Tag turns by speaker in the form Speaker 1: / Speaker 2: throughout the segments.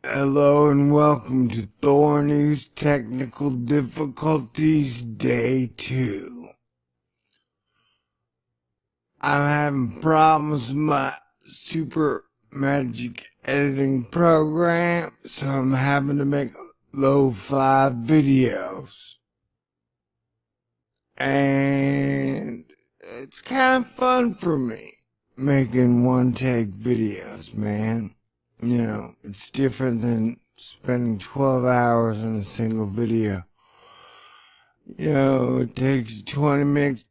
Speaker 1: Hello and welcome to Thor News Technical Difficulties Day 2. I'm having problems with my super magic editing program, so I'm having to make lo-fi videos. And it's kind of fun for me making one-take videos, man. You know, it's different than spending 12 hours on a single video. You know, it takes 20 minutes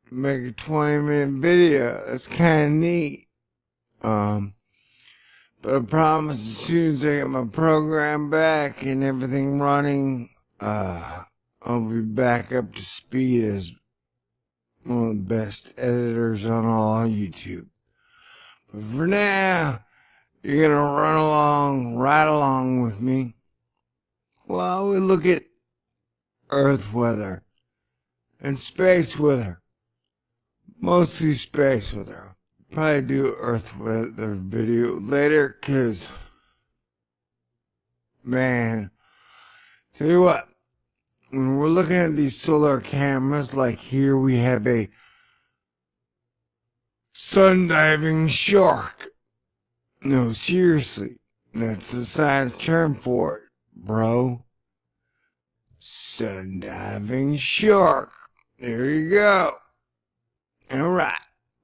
Speaker 1: to make a 20-minute video. That's kind of neat. But I promise as soon as I get my program back and everything running, I'll be back up to speed as one of the best editors on all YouTube. But for now, you're gonna ride along with me while we look at Earth weather and space weather. Mostly space weather. Probably do Earth weather video later, cause man, tell you what, when we're looking at these solar cameras, like here we have a sun diving shark. No, seriously, that's the science term for it, bro. Sun diving shark. There you go. Alright,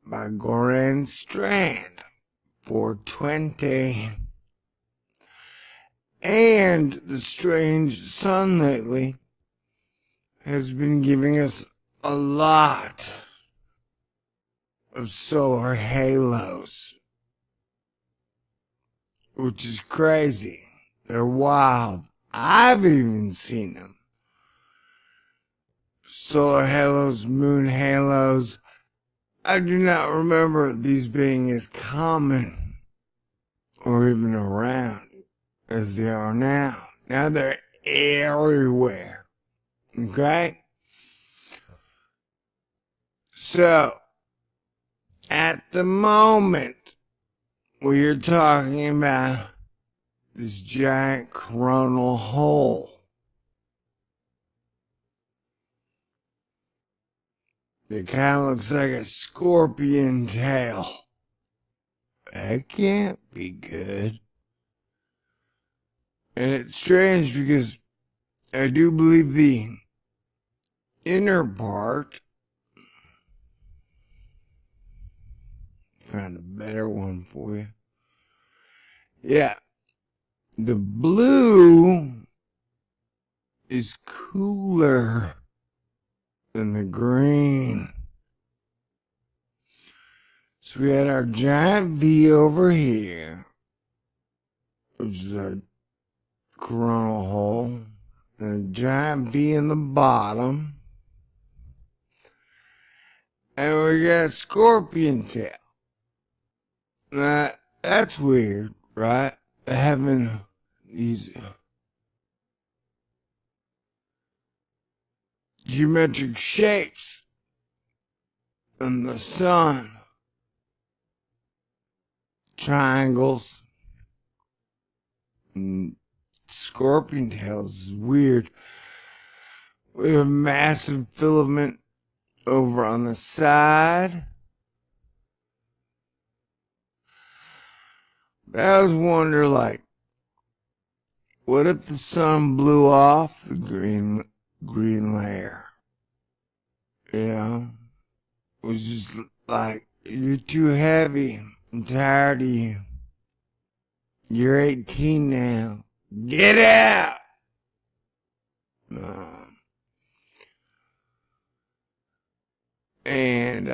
Speaker 1: by Goran Strand, 420. And the strange sun lately has been giving us a lot of solar halos, which is crazy. They're wild. I've even seen them. Solar halos, moon halos. I do not remember these being as common or even around as they are now. Now they're everywhere. Okay? So, at the moment, we are talking about this giant coronal hole. It kind of looks like a scorpion tail. That can't be good. And it's strange because I do believe the inner part, found a better one for you. Yeah, the blue is cooler than the green. So we had our giant V over here, which is our coronal hole, and a giant V in the bottom, and we got a scorpion tail. Now, that's weird, right? Having these geometric shapes in the sun. Triangles and scorpion tails is weird. We have a massive filament over on the side. But I always wonder, like, what if the sun blew off the green layer? You know? It was just like, you're too heavy. I'm tired of you. You're 18 now. Get out! And,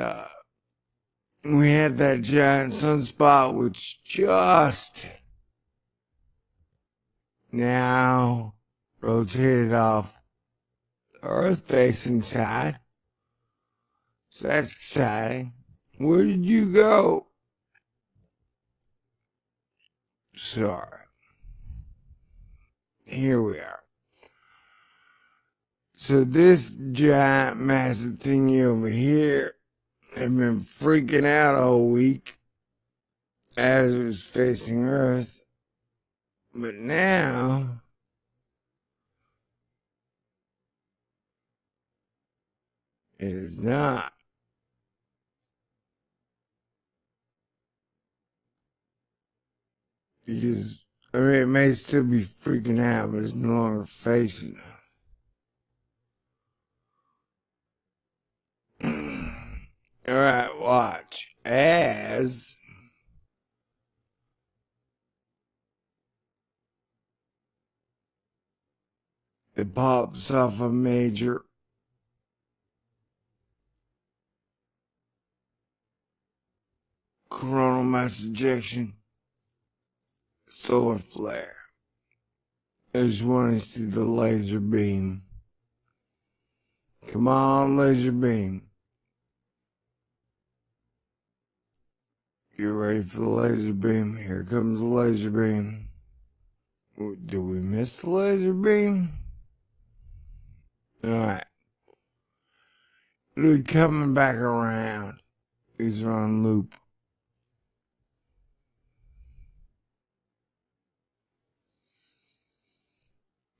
Speaker 1: we had that giant sunspot which just now rotated off the Earth-facing side. So that's exciting. Where did you go? Sorry. Here we are. So this giant massive thingy over here had been freaking out all week as it was facing Earth. But now, it is not. Because, I mean, it may still be freaking out, but it's no longer facing us. Alright, watch. As it pops off a major coronal mass ejection, solar flare. I just want to see the laser beam. Come on, laser beam. You ready for the laser beam? Here comes the laser beam. Did we miss the laser beam? Alright. It'll be coming back around. These are on loop.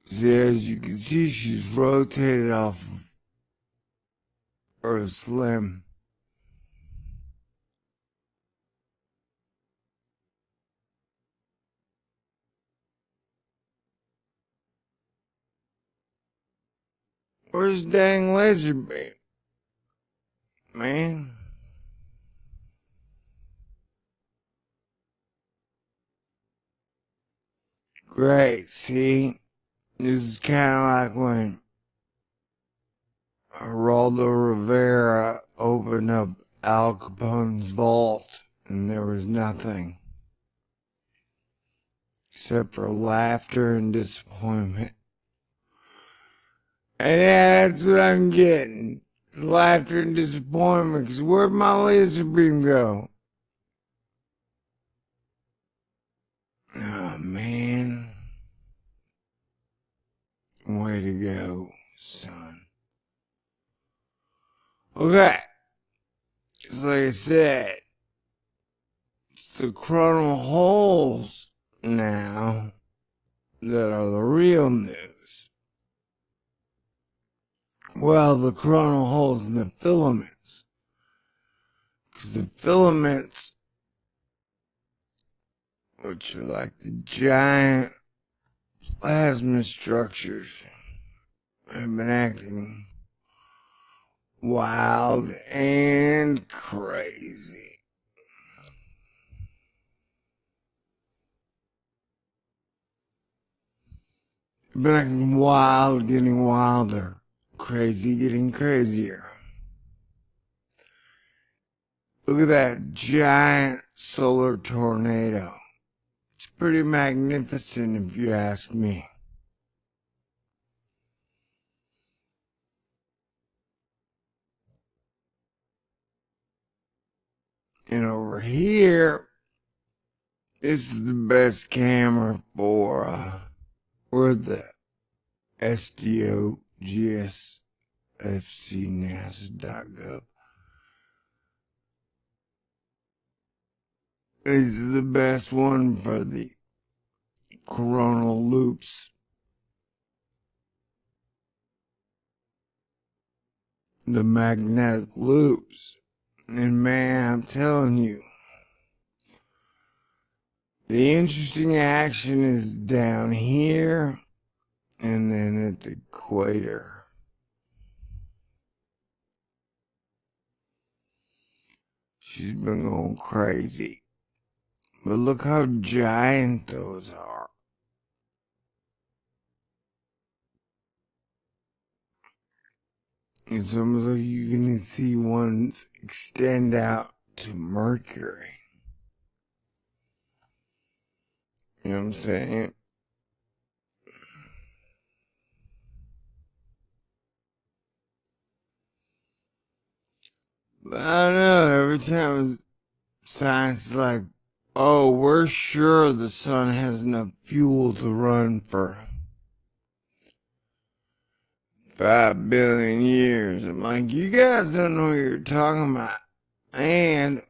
Speaker 1: See, as you can see, she's rotated off of Earth's limb. Where's the dang laser beam? Man. Great, see? This is kind of like when Geraldo Rivera opened up Al Capone's vault and there was nothing except for laughter and disappointment. And yeah, that's what I'm getting. It's laughter and disappointment, because where'd my laser beam go? Oh, man. Way to go, son. Okay. Just like I said, it's the coronal holes now that are the real news. Well, the coronal holes in the filaments. Because the filaments, which are like the giant plasma structures, have been acting wild and crazy. Been acting wild, getting wilder. Crazy, getting crazier. Look at that giant solar tornado. It's pretty magnificent if you ask me. And over here, this is the best camera for the SDO GSFC NASA.gov. This is the best one for the coronal loops. The magnetic loops. And man, I'm telling you, the interesting action is down here and then at the equator. She's been going crazy. But look how giant those are. It's almost like you're gonna see ones extend out to Mercury. You know what I'm saying? But I don't know, every time science is like, oh, we're sure the sun has enough fuel to run for 5 billion years. I'm like, you guys don't know what you're talking about. And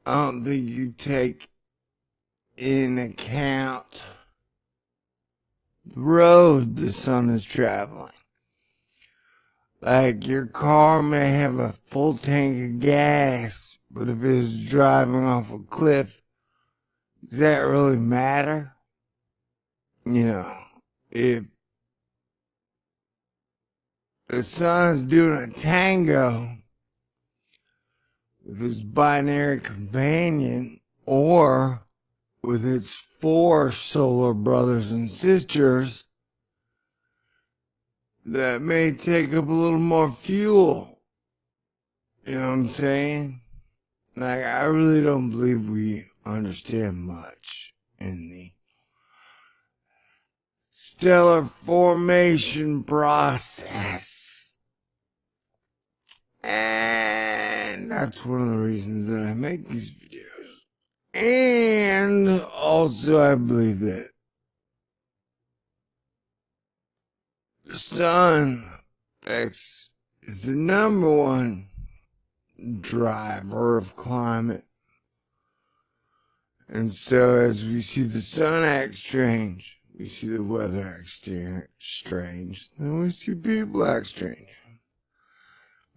Speaker 1: I don't think you take in account the road the sun is traveling. Like, your car may have a full tank of gas, but if it's driving off a cliff, does that really matter? You know, if the sun's doing a tango with its binary companion, or with its 4 solar brothers and sisters, that may take up a little more fuel. You know what I'm saying? Like, I really don't believe we understand much in the stellar formation process. And that's one of the reasons that I make these videos. And also, I believe that the sun is the #1 driver of climate. And so as we see the sun act strange, we see the weather act strange, then we see people act strange.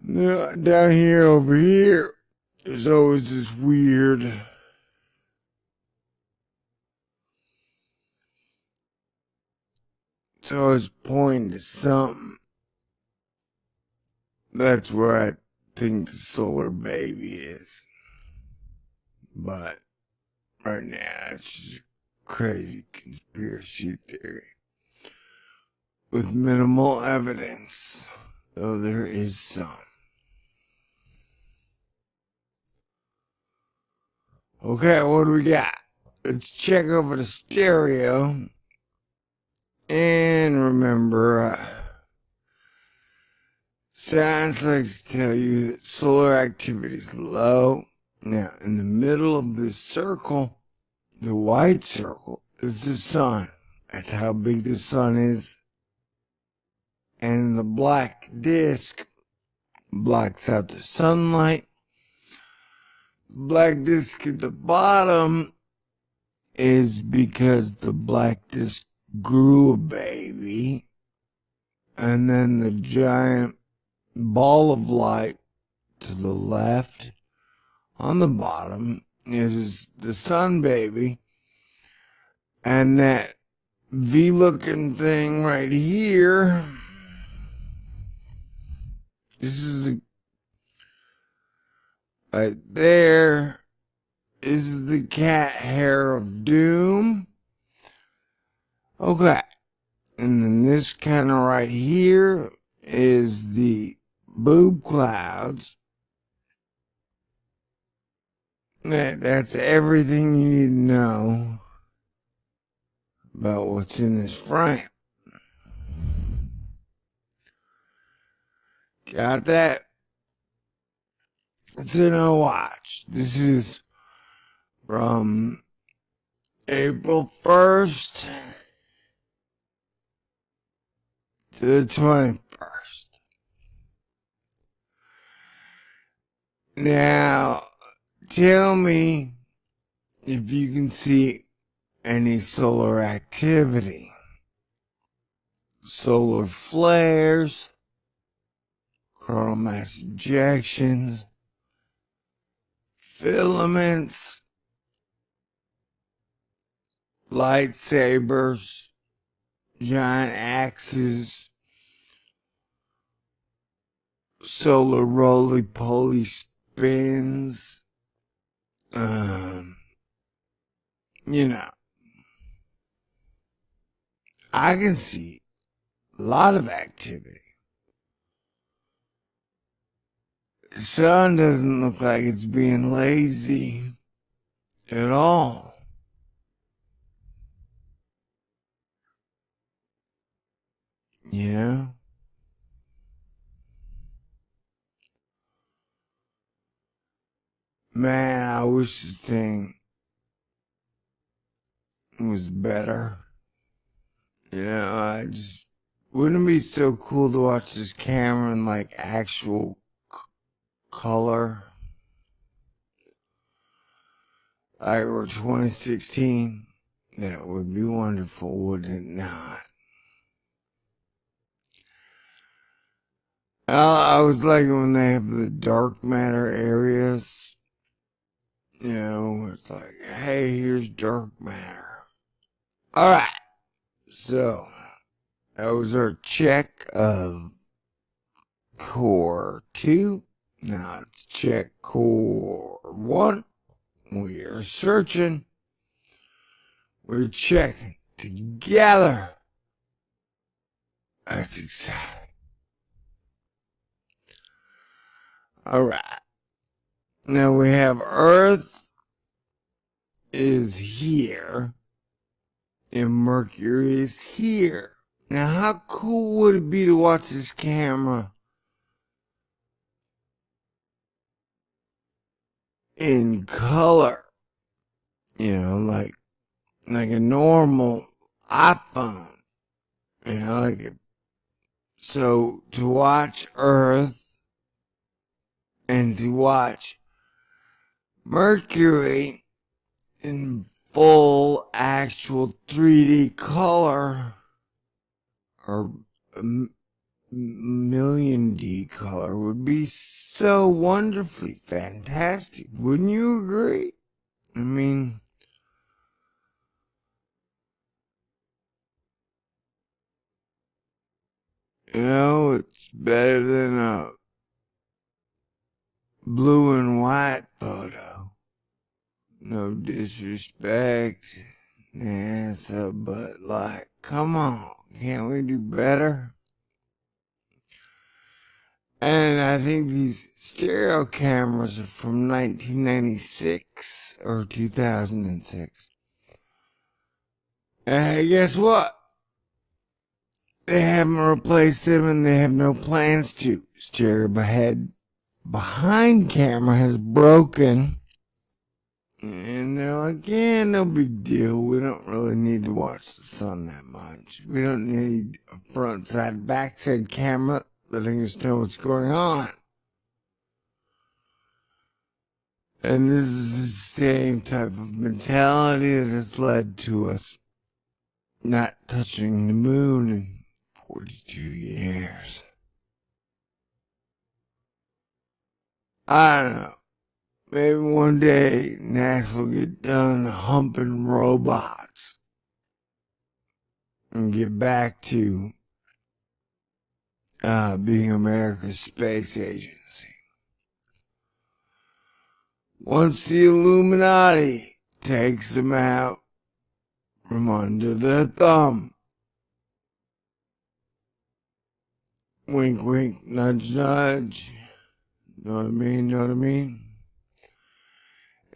Speaker 1: Down here, over here, there's always this weird it's always pointing to something. That's where I think the solar baby is. But right now, it's just a crazy conspiracy theory with minimal evidence, though there is some. Okay, what do we got? Let's check over the stereo. And remember, science likes to tell you that solar activity is low. Now, in the middle of this circle, the white circle, is the sun. That's how big the sun is. And the black disk blocks out the sunlight. The black disk at the bottom is because the black disk grew a baby, and then the giant ball of light to the left on the bottom is the sun baby, and that V-looking thing right here, this is the right there, is the cat hair of doom. Okay, and then this kind of right here is the boob clouds. That's everything you need to know about what's in this frame. Got that? So now watch. This is from April 1st to the 21st. Now, tell me if you can see any solar activity. Solar flares, coronal mass ejections, filaments, lightsabers, giant axes, solar roly-poly spins, you know, I can see a lot of activity. The sun doesn't look like it's being lazy at all. You know? Man, I wish this thing was better. You know, wouldn't it be so cool to watch this camera in like actual color? or 2016, that would be wonderful, would it not? I was liking when they have the dark matter areas. You know, it's like, hey, here's dark matter. Alright, so that was our check of core 2. Now let's check core 1. We are searching. We're checking together. That's exciting. Alright. Now we have Earth is here and Mercury is here. Now how cool would it be to watch this camera in color? You know, like a normal iPhone. You know, so to watch Earth and to watch Mercury in full actual 3D color or million D color would be so wonderfully fantastic. Wouldn't you agree? I mean, you know, it's better than a blue and white photo. No disrespect, NASA, but like, come on, can't we do better? And I think these stereo cameras are from 1996 or 2006. And guess what? They haven't replaced them and they have no plans to. Stereo behind camera has broken. And they're like, yeah, no big deal. We don't really need to watch the sun that much. We don't need a front side, back side camera letting us know what's going on. And this is the same type of mentality that has led to us not touching the moon in 42 years. I don't know. Maybe one day NASA will get done humping robots and get back to being America's space agency. Once the Illuminati takes them out from under the thumb. Wink, wink, nudge, nudge. Know what I mean? Know what I mean?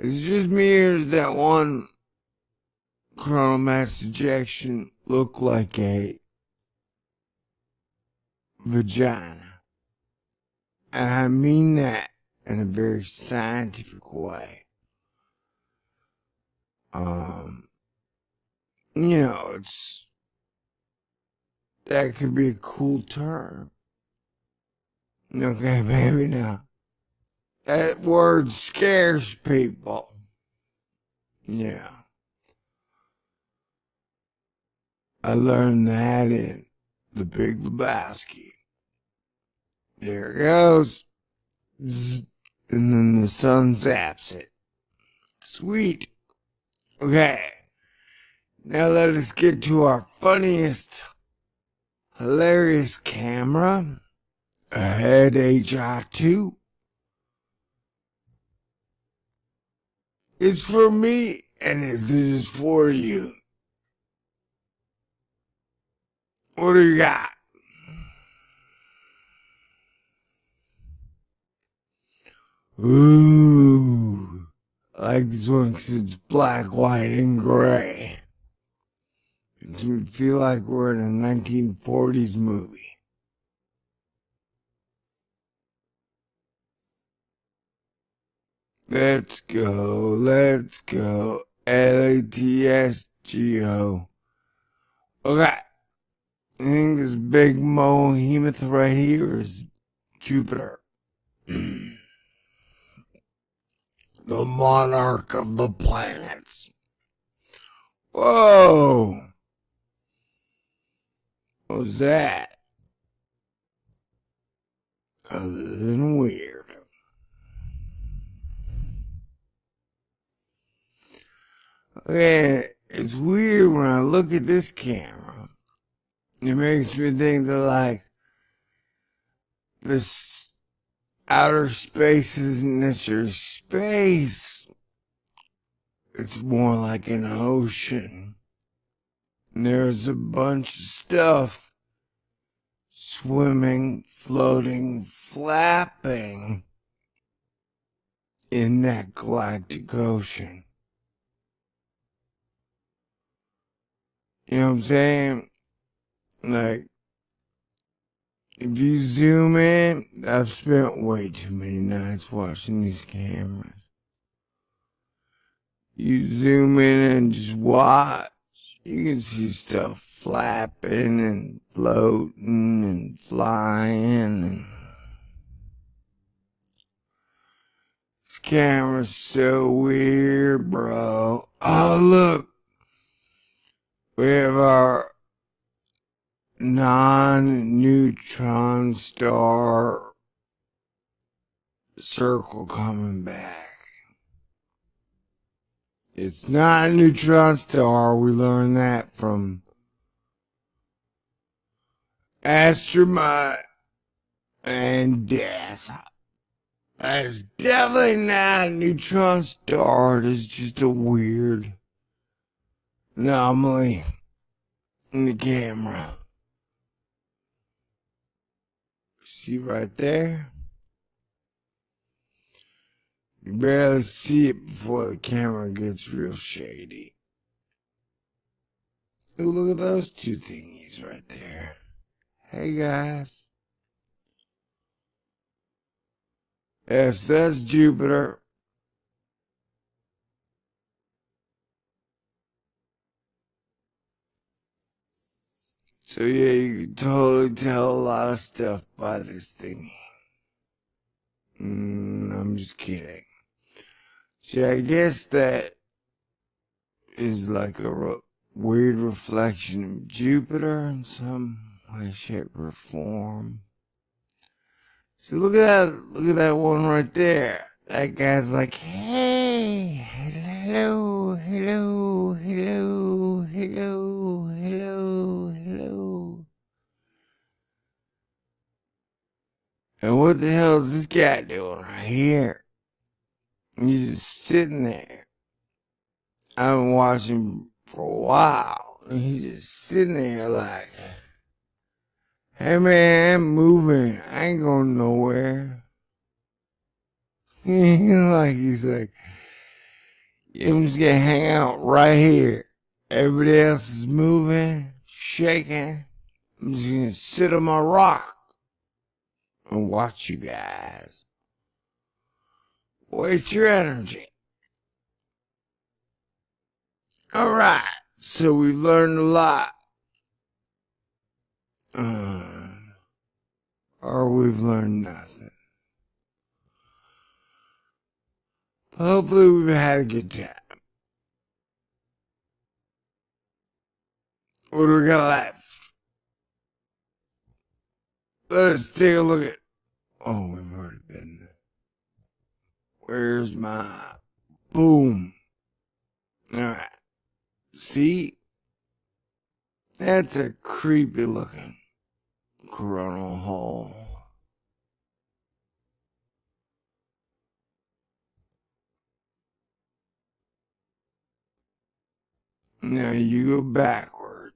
Speaker 1: It's just me, or does that one coronal mass ejection look like a vagina? And I mean that in a very scientific way. You know, that could be a cool term. Okay, maybe not. That word scares people. Yeah. I learned that in The Big Lebowski. There it goes. Zzz, and then the sun zaps it. Sweet. Okay. Now let us get to our funniest, hilarious camera. Ahead HI2. It's for me and it is for you. What do you got? Ooh. I like this one because it's black, white, and gray. Makes me feel like we're in a 1940s movie. Let's go, LATSGO. Okay, I think this big behemoth right here is Jupiter. the monarch of the planets. Whoa! What was that? Other than weird. Okay, it's weird when I look at this camera. It makes me think that, like, this outer space isn't necessarily space. It's more like an ocean. And there's a bunch of stuff swimming, floating, flapping in that galactic ocean. You know what I'm saying? Like, if you zoom in, I've spent way too many nights watching these cameras. You zoom in and just watch, you can see stuff flapping and floating and flying. And this camera's so weird, bro. Oh, look. We have our non-neutron star circle coming back. It's not a neutron star. We learned that from Astronaut and NASA. It's definitely not a neutron star. It's just a weird anomaly in the camera. See right there? You barely see it before the camera gets real shady. Ooh, look at those two thingies right there. Hey guys. Yes, that's Jupiter. So yeah, you can totally tell a lot of stuff by this thingy. I'm just kidding. See, I guess that is like a weird reflection of Jupiter in some way, shape, or form. So look at that one right there. That guy's like, hey, hello, hello, hello, hello, hello, hello. And what the hell is this guy doing right here? He's just sitting there. I've been watching for a while. And he's just sitting there like, hey man, I'm moving. I ain't going nowhere. He's like, I'm just gonna hang out right here. Everybody else is moving, shaking. I'm just gonna sit on my rock and watch you guys. Waste your energy. Alright, so we've learned a lot. Or we've learned nothing. Hopefully we've had a good time. What do we got left? Let us take a look at... Oh, we've already been there. Where's my... Boom. Alright. See? That's a creepy looking coronal hole. Now you go backwards.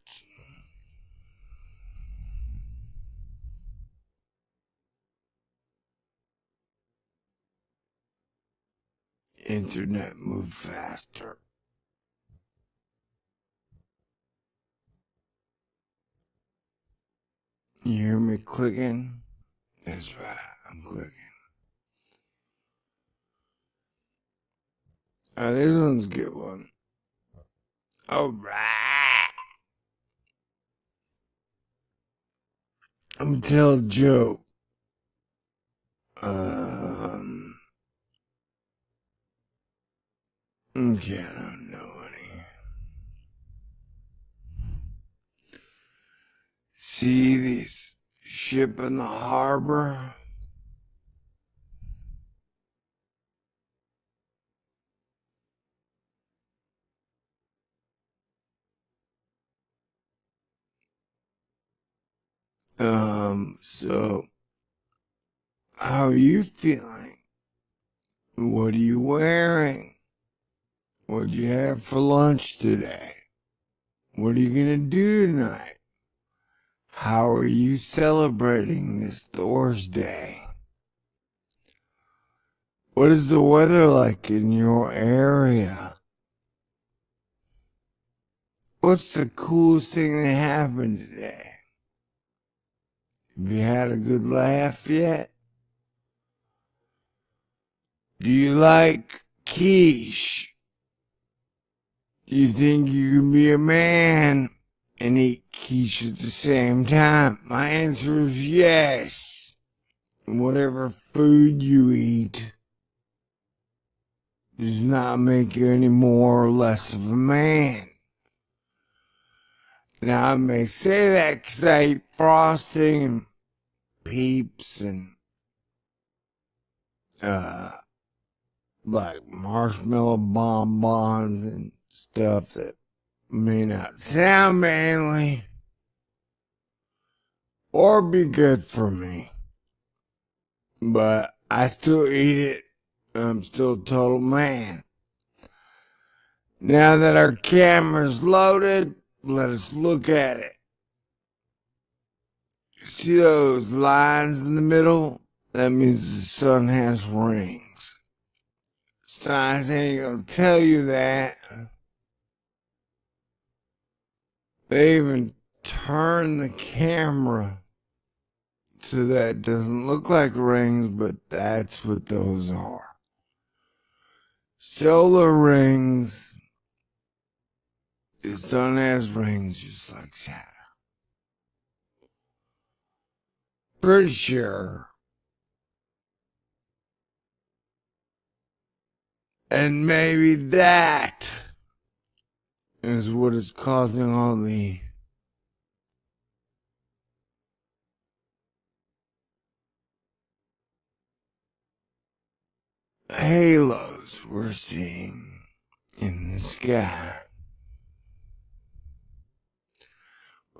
Speaker 1: Internet move faster. You hear me clicking? That's right, I'm clicking. This one's a good one. Alright. I'm gonna tell a joke. Okay, I don't know any. See this ship in the harbor? So, how are you feeling? What are you wearing? What'd you have for lunch today? What are you gonna do tonight? How are you celebrating this Thursday? What is the weather like in your area? What's the coolest thing that happened today? Have you had a good laugh yet? Do you like quiche? Do you think you can be a man and eat quiche at the same time? My answer is yes. Whatever food you eat does not make you any more or less of a man. Now, I may say that 'cause I eat frosting and Peeps and, like marshmallow bonbons and stuff that may not sound manly or be good for me. But I still eat it. I'm still a total man. Now that our camera's loaded, let us look at it. See those lines in the middle? That means the sun has rings. Science ain't gonna tell you that. They even turn the camera so that it doesn't look like rings, but that's what those are. Solar rings. The sun has rings just like Saturn. Pretty sure. And maybe that is what is causing all the halos we're seeing in the sky.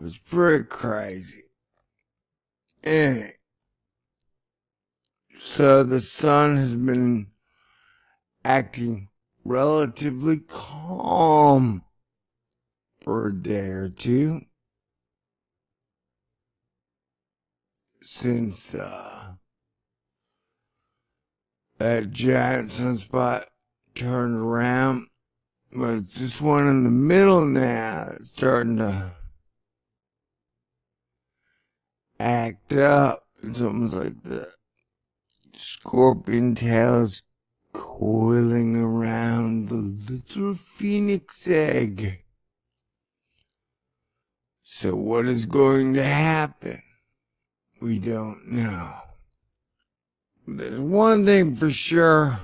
Speaker 1: It's pretty crazy. Anyway, so the sun has been acting relatively calm for a day or two since that giant sunspot turned around, but it's this one in the middle now that's starting to act up. It's almost like the scorpion tail is coiling around the little phoenix egg. So what is going to happen? We don't know. There's one thing for sure.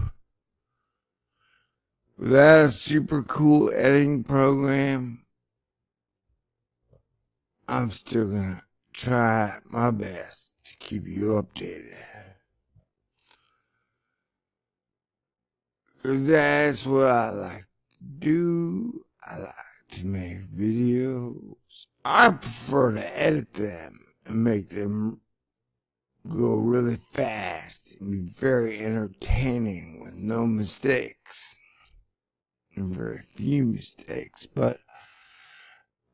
Speaker 1: Without a super cool editing program, I'm still gonna try my best to keep you updated. Cause that's what I like to do. I like to make videos. I prefer to edit them and make them go really fast and be very entertaining with no mistakes. And very few mistakes, but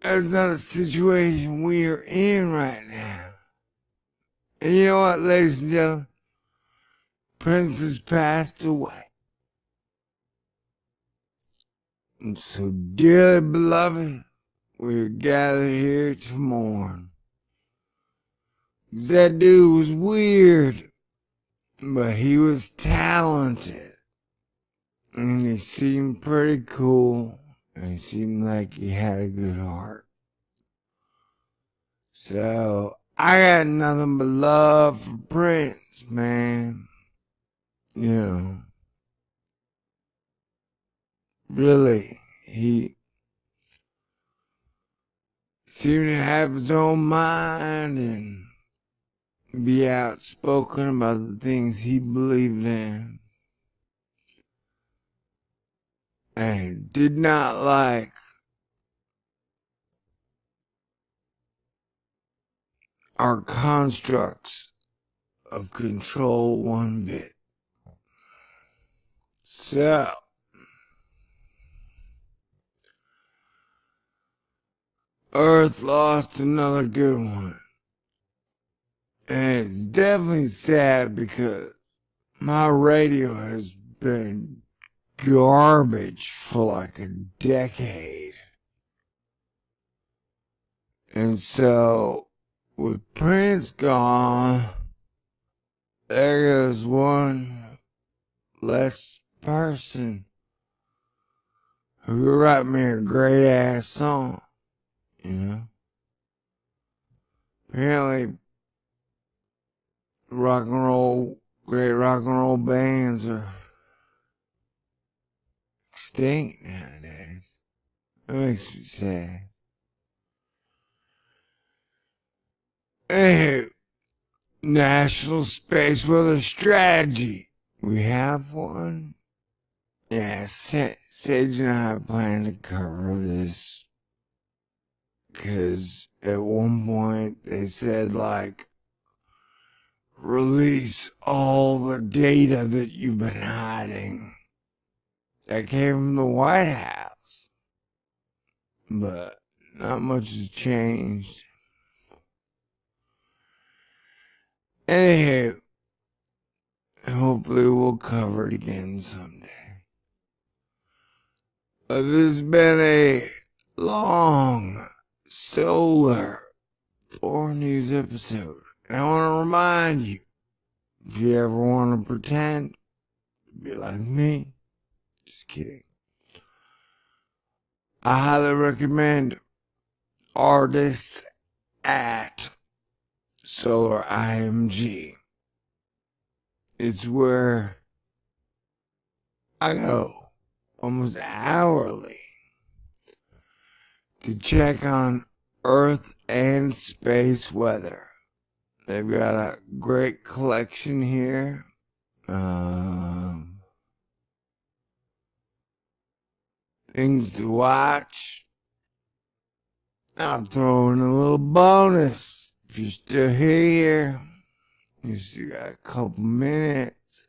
Speaker 1: that's not a situation we are in right now. And you know what, ladies and gentlemen? Prince has passed away. And so, dearly beloved, we are gathered here to mourn. That dude was weird, but he was talented. And he seemed pretty cool. And he seemed like he had a good heart. So, I got nothing but love for Prince, man. You know. really, he seemed to have his own mind and be outspoken about the things he believed in. And did not like our constructs of control one bit. So, Earth lost another good one. And it's definitely sad because my radio has been garbage for like a decade. And so, with Prince gone, there goes one less person who could write me a great ass song, you know? Apparently, great rock and roll bands are extinct nowadays. That makes me sad. Anywho, National Space Weather Strategy. We have one? Yeah, Sage and I plan to cover this. Because at one point they said, like, release all the data that you've been hiding. That came from the White House. But not much has changed. Anywho, hopefully we'll cover it again someday. This has been a long solar 4 news episode. And I want to remind you, if you ever want to pretend to be like me, just kidding. I highly recommend artists at Solar IMG. It's where I go almost hourly to check on Earth and space weather. They've got a great collection here. Things to watch. I'll throw in a little bonus. If you're still here, you still got a couple minutes.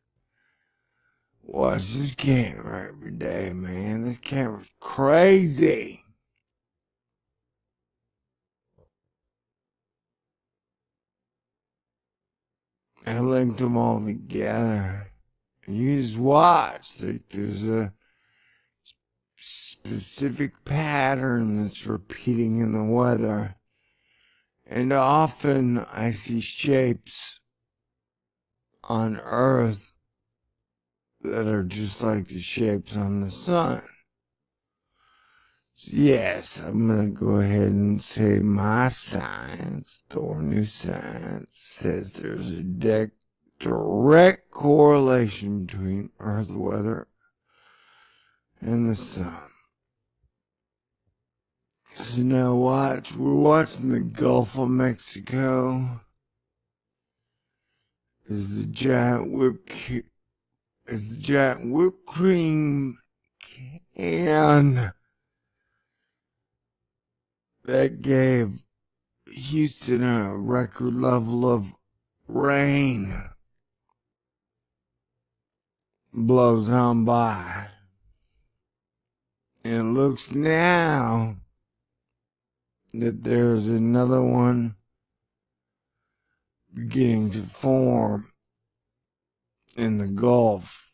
Speaker 1: Watch this camera every day, man. This camera's crazy. I linked them all together. And you just watch. There's a specific pattern that's repeating in the weather. And often I see shapes on Earth that are just like the shapes on the sun. So yes, I'm gonna go ahead and say my science, Thor New Science, says there's a direct correlation between Earth weather and the sun. So now we're watching the Gulf of Mexico. Is the giant whipped cream can that gave Houston a record level of rain blows on by. And it looks now that there's another one beginning to form in the Gulf.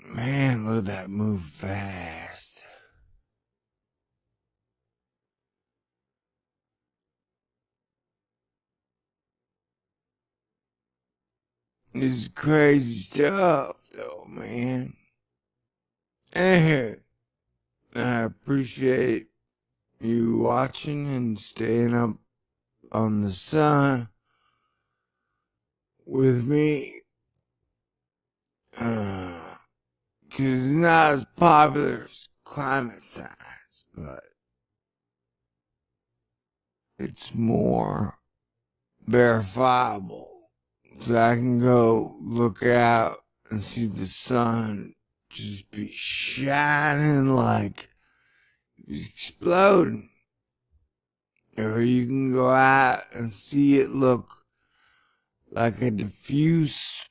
Speaker 1: Man, look at that move fast. This is crazy stuff, though, man. Anywho, I appreciate you watching and staying up on the sun with me. because it's not as popular as climate science, but it's more verifiable. So I can go look out and see the sun just be shining like it's exploding. Or you can go out and see it look like a diffuse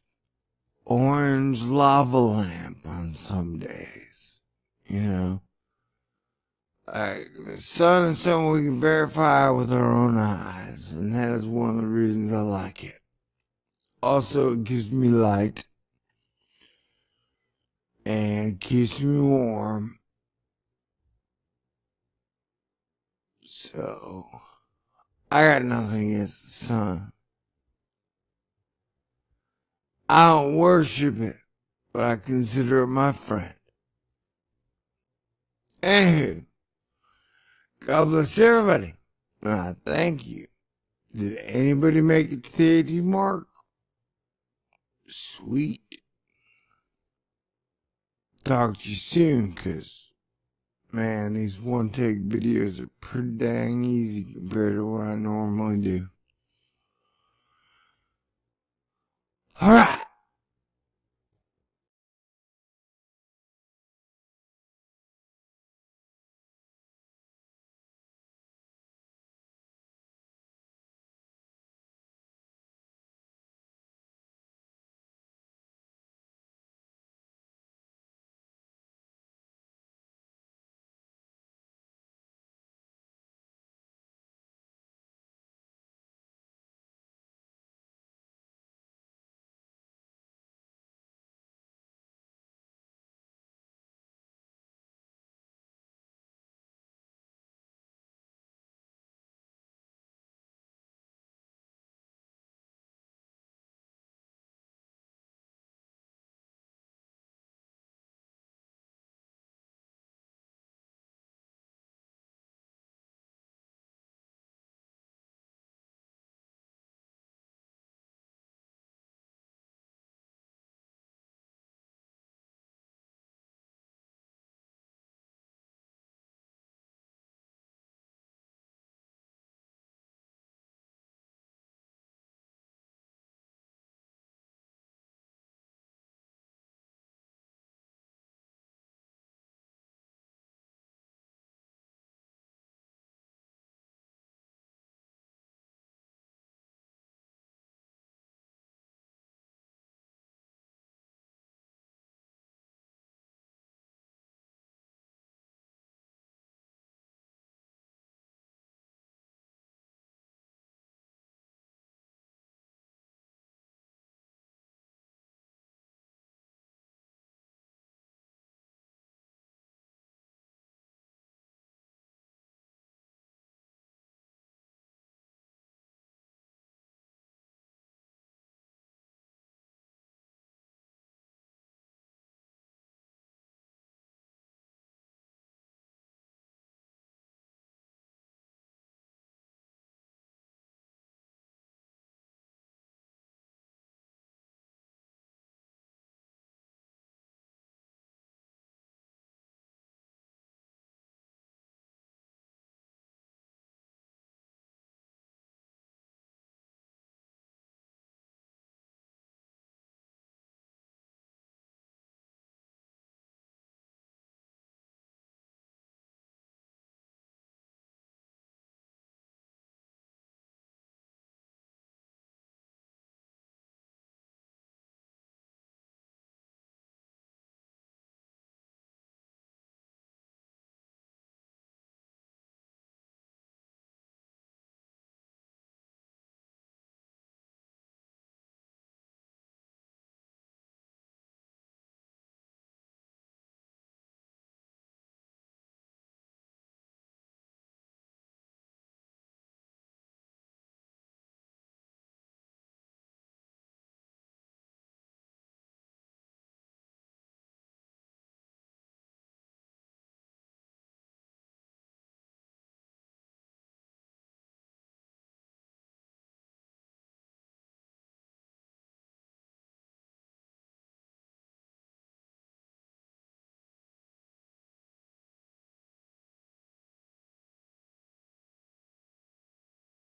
Speaker 1: orange lava lamp on some days, you know? Like, the sun is something we can verify with our own eyes, and that is one of the reasons I like it. Also, it gives me light, and it keeps me warm. So, I got nothing against the sun. I don't worship it, but I consider it my friend. Anywho, God bless everybody. Thank you. Did anybody make it to the 80 mark? Sweet. Talk to you soon, cause man, these one take videos are pretty dang easy compared to what I normally do. Alright.